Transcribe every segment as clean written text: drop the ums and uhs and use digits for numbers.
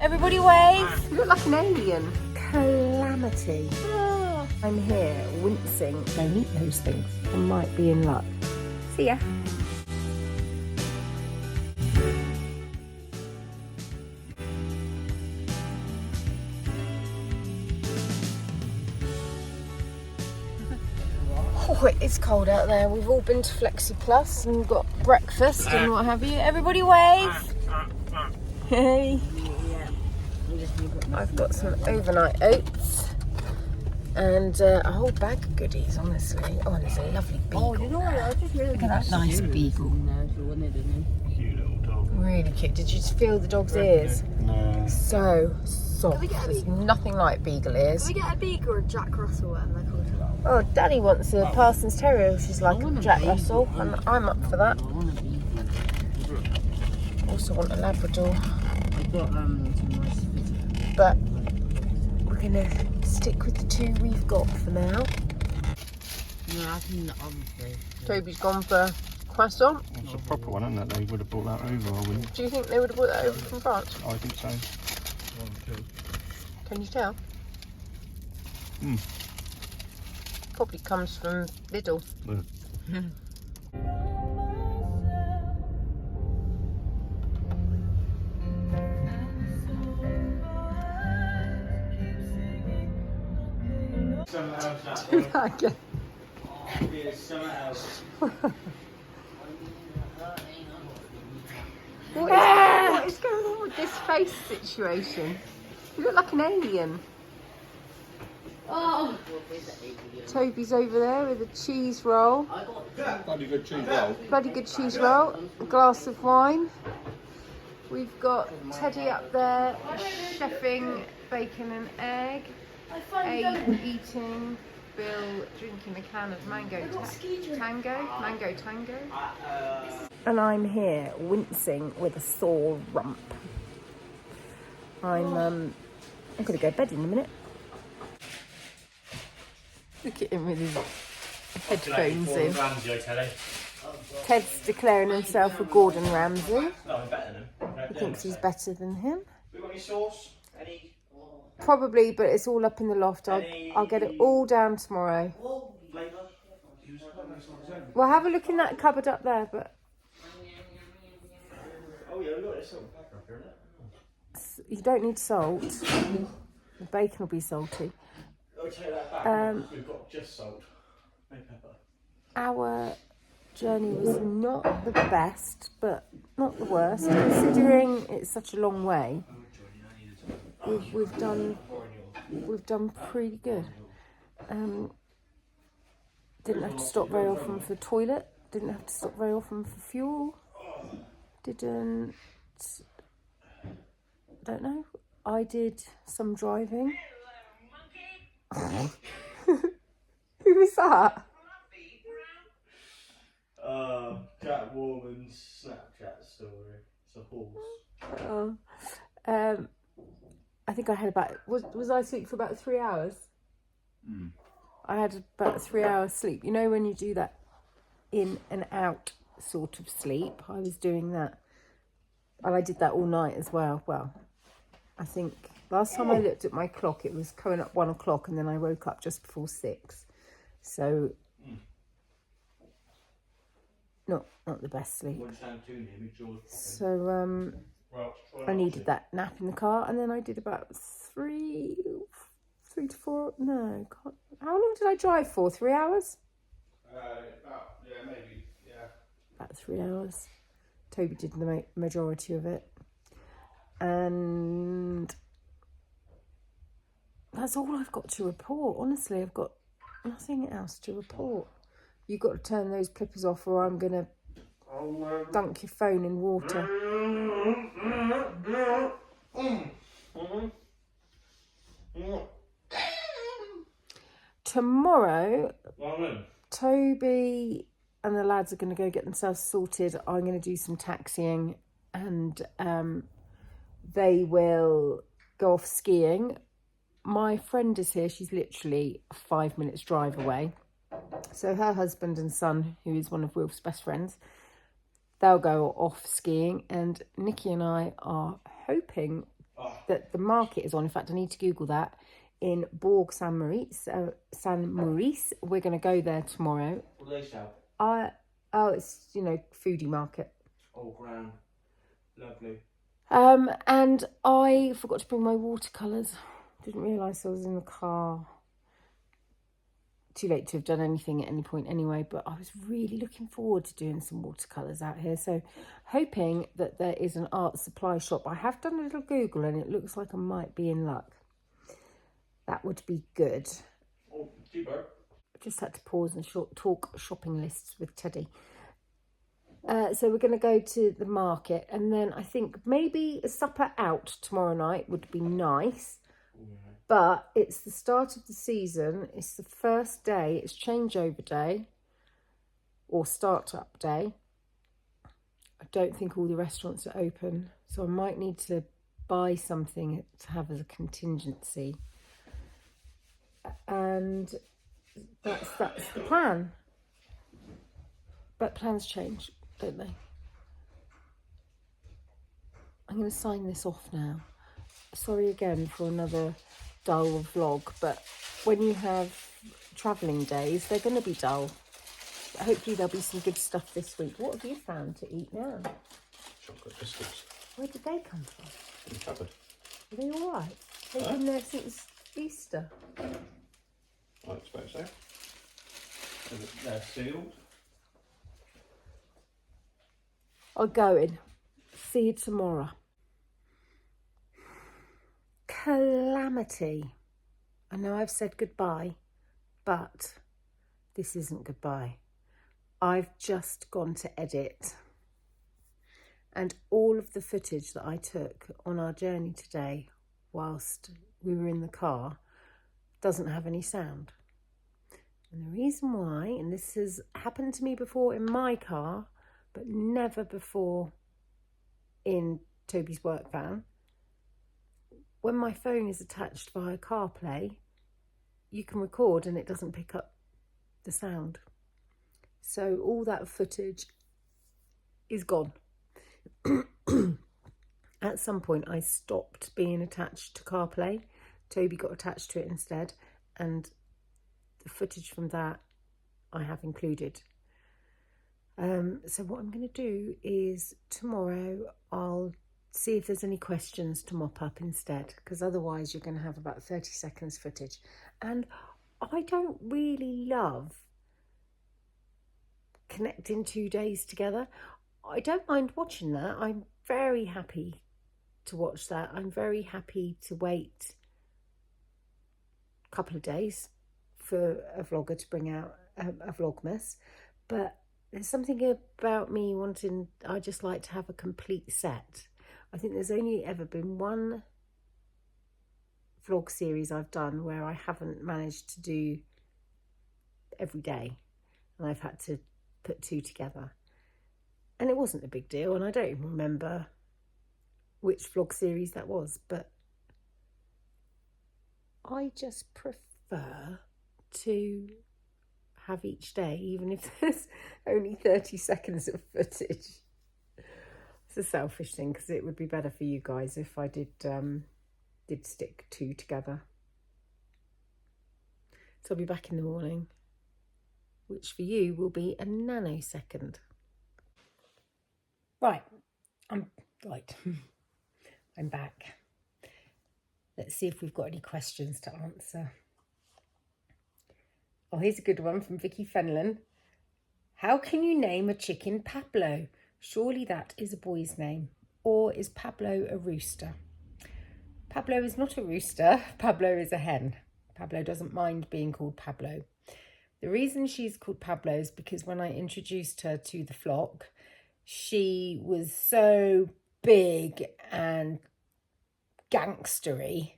Everybody wave. You look like an alien. Calamity. Oh. I'm here, wincing. Don't eat those things. I might be in luck. See ya. Oh, it is cold out there. We've all been to Flexi Plus and got breakfast and what have you. Everybody wave. Hey. I've got some overnight oats and a whole bag of goodies, honestly. Oh, and there's a lovely beagle. Oh, you know what? I just really look at that nice beagle. Cute little dog. Really cute. Did you feel the dog's ears? No. So soft. There's nothing like beagle ears. Can we get a beagle or a Jack Russell one? They're called? Oh, Daddy wants a Parsons Terrier, which is like a Jack Russell, and I'm up for that. Also want a Labrador. But we're gonna stick with the two we've got for now. No, I think the other thing. Toby's gone for croissant. It's a proper one, isn't it? They would have brought that over, I wouldn't. Do you think they would have brought that over from France? I think so. Can you tell? Probably comes from Lidl. Yeah. Do that again. What is going on with this face situation? You look like an alien. Oh. Toby's over there with a cheese roll. Bloody good cheese roll. Bloody good cheese roll. A glass of wine. We've got Teddy up there chefing bacon and egg. Abe eating. Bill drinking a can of mango tango. And I'm here wincing with a sore rump. I'm gonna go to bed in a minute. Look at him with his headphones in. Ted's declaring himself a Gordon Ramsay. He thinks he's better than him. We got any sauce? Any? Probably, but it's all up in the loft. I'll get it all down tomorrow. Well, have a look in that cupboard up there, but Oh yeah, look, there's salt and pepper in it. you don't need salt. The bacon will be salty. I'll take that back. We've got just salt, no pepper. Our journey was not the best, but not the worst, considering it's such a long way. We've done pretty good. Didn't have to stop very often for the toilet. Didn't have to stop very often for fuel. Don't know. I did some driving. Who was that? Catwoman's Snapchat story. It's a horse. Oh. I think I had about, was I asleep for about 3 hours? I had about 3 hours sleep. You know when you do that in and out sort of sleep? I was doing that. And I did that all night as well. Well, I think last time I looked at my clock, it was coming up 1 o'clock, and then I woke up just before 6. So, not the best sleep. So, I needed that nap in the car, and then I did about 3 to 4. No, God. How long did I drive for? 3 hours? Maybe, yeah. About 3 hours. Toby did the majority of it, and that's all I've got to report. Honestly, I've got nothing else to report. You've got to turn those clippers off, or I'm gonna dunk your phone in water. Tomorrow, Toby and the lads are going to go get themselves sorted. I'm going to do some taxiing, and they will go off skiing. My friend is here. She's literally a 5 minutes drive away. So her husband and son, who is one of Wilf's best friends, they'll go off skiing, and Nikki and I are hoping that the market is on. In fact, I need to Google that. In Bourg Saint Maurice, we're going to go there tomorrow. What do they sell? Oh, it's, you know, foodie market. Oh, grand. Lovely. And I forgot to bring my watercolours. Didn't realise I was in the car. Too late to have done anything at any point anyway, but I was really looking forward to doing some watercolours out here. So hoping that there is an art supply shop. I have done a little Google and it looks like I might be in luck. That would be good. Oh, cheaper. Just had to pause and talk shopping lists with Teddy. So we're going to go to the market, and then I think maybe a supper out tomorrow night would be nice. But it's the start of the season. It's the first day. It's changeover day or start-up day. I don't think all the restaurants are open, so I might need to buy something to have as a contingency. And that's the plan. But plans change, don't they? I'm going to sign this off now. Sorry again for another dull vlog, but when you have travelling days, they're going to be dull. But hopefully there'll be some good stuff this week. What have you found to eat now? Chocolate biscuits Where did they come from? in the cupboard. Are they all right? They've been there since Easter. I expect so. They're sealed. I'll go in. See you tomorrow. Calamity. I know I've said goodbye, but this isn't goodbye. I've just gone to edit, and all of the footage that I took on our journey today whilst we were in the car doesn't have any sound. And the reason why, and this has happened to me before in my car, but never before in Toby's work van, when my phone is attached via CarPlay, you can record and it doesn't pick up the sound. So all that footage is gone. At some point I stopped being attached to CarPlay. Toby got attached to it instead, and the footage from that I have included. So what I'm going to do is tomorrow I'll see if there's any questions to mop up instead, because otherwise you're going to have about 30 seconds footage. And I don't really love connecting 2 days together. I don't mind watching that. I'm very happy to watch that. I'm very happy to wait a couple of days for a vlogger to bring out a Vlogmas, but there's something about me wanting, I just like to have a complete set. I think there's only ever been one vlog series I've done where I haven't managed to do every day, and I've had to put 2 together. And it wasn't a big deal, and I don't even remember which vlog series that was, but I just prefer to have each day, even if there's only 30 seconds of footage. It's a selfish thing, because it would be better for you guys if I did stick 2 together. So I'll be back in the morning, which for you will be a nanosecond. Right, I'm back. Let's see if we've got any questions to answer. Oh, here's a good one from Vicky Fenlon. How can you name a chicken Pablo? Surely that is a boy's name. Or is Pablo a rooster? Pablo is not a rooster. Pablo is a hen. Pablo doesn't mind being called Pablo. The reason she's called Pablo is because when I introduced her to the flock, she was so big and gangstery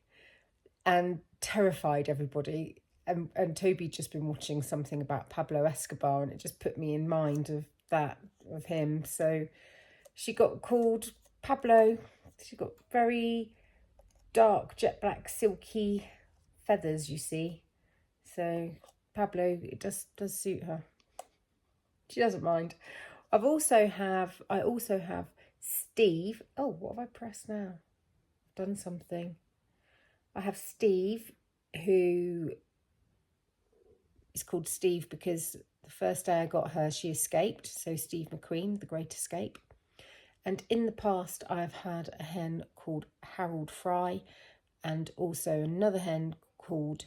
and terrified everybody. And Toby'd just been watching something about Pablo Escobar, and it just put me in mind of him. So she got called Pablo. She got very dark, jet black, silky feathers, you see. So Pablo, it does suit her. She doesn't mind. I also have Steve. Oh, what have I pressed now? done something. I have Steve, who is called Steve because the first day I got her, she escaped. So Steve McQueen, the Great Escape. And in the past, I've had a hen called Harold Fry and also another hen called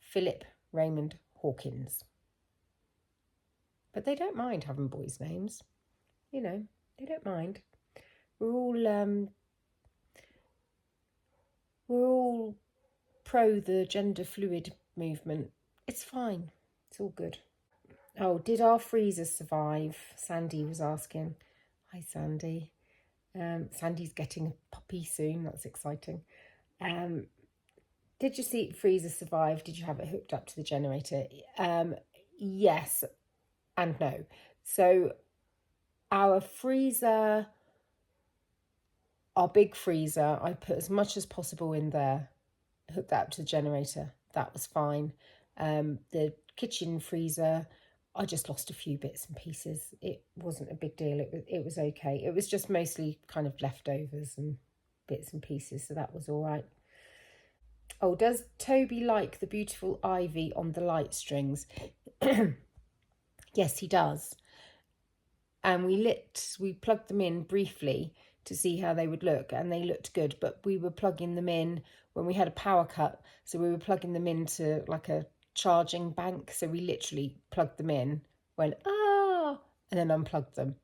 Philip Raymond Hawkins. But they don't mind having boys' names. You know, they don't mind. We're all pro the gender fluid movement. It's fine. It's all good. Oh, did our freezer survive? Sandy was asking. Hi, Sandy. Sandy's getting a puppy soon. That's exciting. Did your freezer survive? Did you have it hooked up to the generator? Yes and no. So our freezer, our big freezer, I put as much as possible in there, hooked that up to the generator. That was fine. The kitchen freezer, I just lost a few bits and pieces. It wasn't a big deal. It was okay. It was just mostly kind of leftovers and bits and pieces, so that was all right. Oh, does Toby like the beautiful ivy on the light strings? Yes, he does. And we plugged them in briefly to see how they would look, and they looked good, but we were plugging them in when we had a power cut, so we were plugging them into like a charging bank, so we literally plugged them in, went and then unplugged them,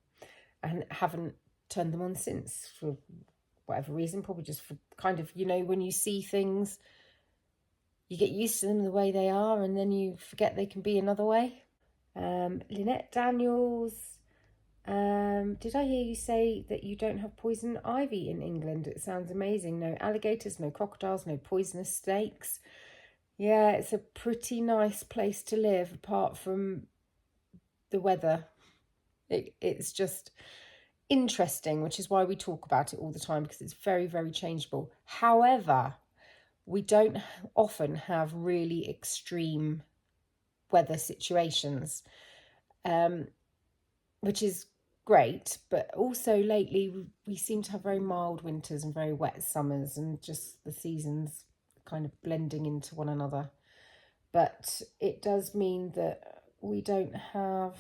and haven't turned them on since for whatever reason, probably just for kind of, you know, when you see things, you get used to them the way they are, and then you forget they can be another way. Lynette Daniels, did I hear you say that you don't have poison ivy in England? It sounds amazing. No alligators, no crocodiles, no poisonous snakes. Yeah, it's a pretty nice place to live apart from the weather. It's just interesting, which is why we talk about it all the time, because it's very, very changeable. However, we don't often have really extreme weather situations, which is great, but also lately we seem to have very mild winters and very wet summers, and just the seasons kind of blending into one another. But it does mean that we don't have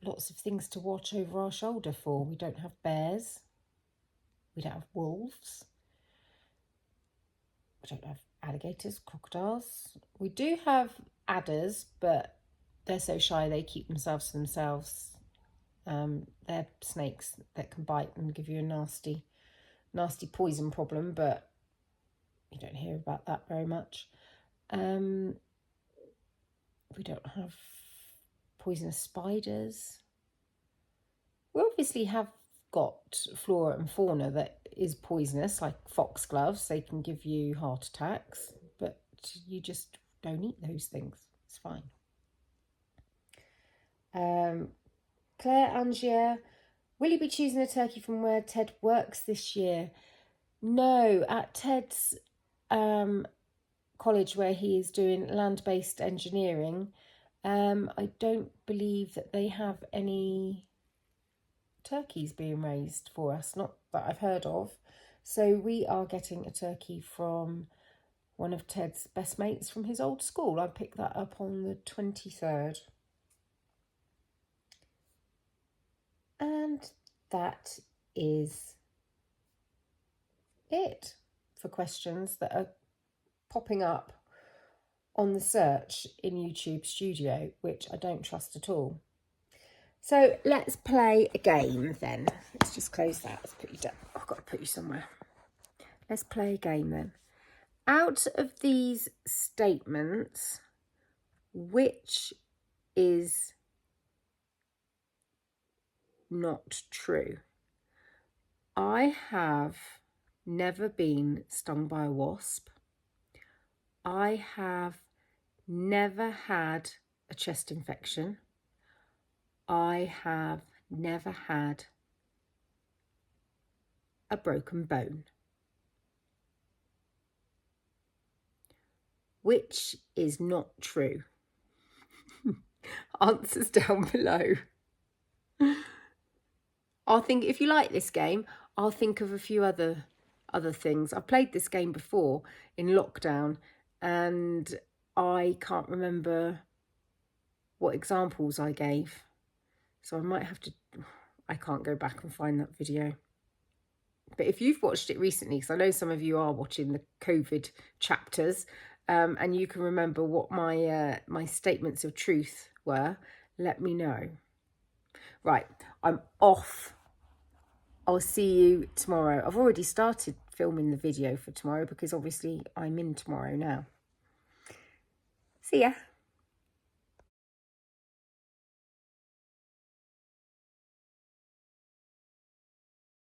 lots of things to watch over our shoulder for. We don't have bears, we don't have wolves, we don't have alligators, crocodiles. We do have adders, but they're so shy they keep themselves to themselves. They're snakes that can bite and give you a nasty poison problem, but you don't hear about that very much. We don't have poisonous spiders. We obviously have got flora and fauna that is poisonous, like foxgloves. They can give you heart attacks, but you just don't eat those things. It's fine. Claire Angier, will you be choosing a turkey from where Ted works this year? No, at Ted's college where he is doing land-based engineering, I don't believe that they have any turkeys being raised for us, not that I've heard of. So we are getting a turkey from one of Ted's best mates from his old school. I picked that up on the 23rd. And that is it for questions that are popping up on the search in YouTube Studio, which I don't trust at all. So let's play a game then. Let's just close that. Let's put you down. I've got to put you somewhere. Let's play a game then. Out of these statements, which is not true? I have never been stung by a wasp. I have never had a chest infection. I have never had a broken bone. Which is not true? Answers down below. I'll think, if you like this game, I'll think of a few other other things. I've played this game before in lockdown and I can't remember what examples I gave. So I might have to, I can't go back and find that video. But if you've watched it recently, because I know some of you are watching the COVID chapters, and you can remember what my statements of truth were, let me know. Right, I'm off. I'll see you tomorrow. I've already started filming the video for tomorrow because obviously I'm in tomorrow now. See ya.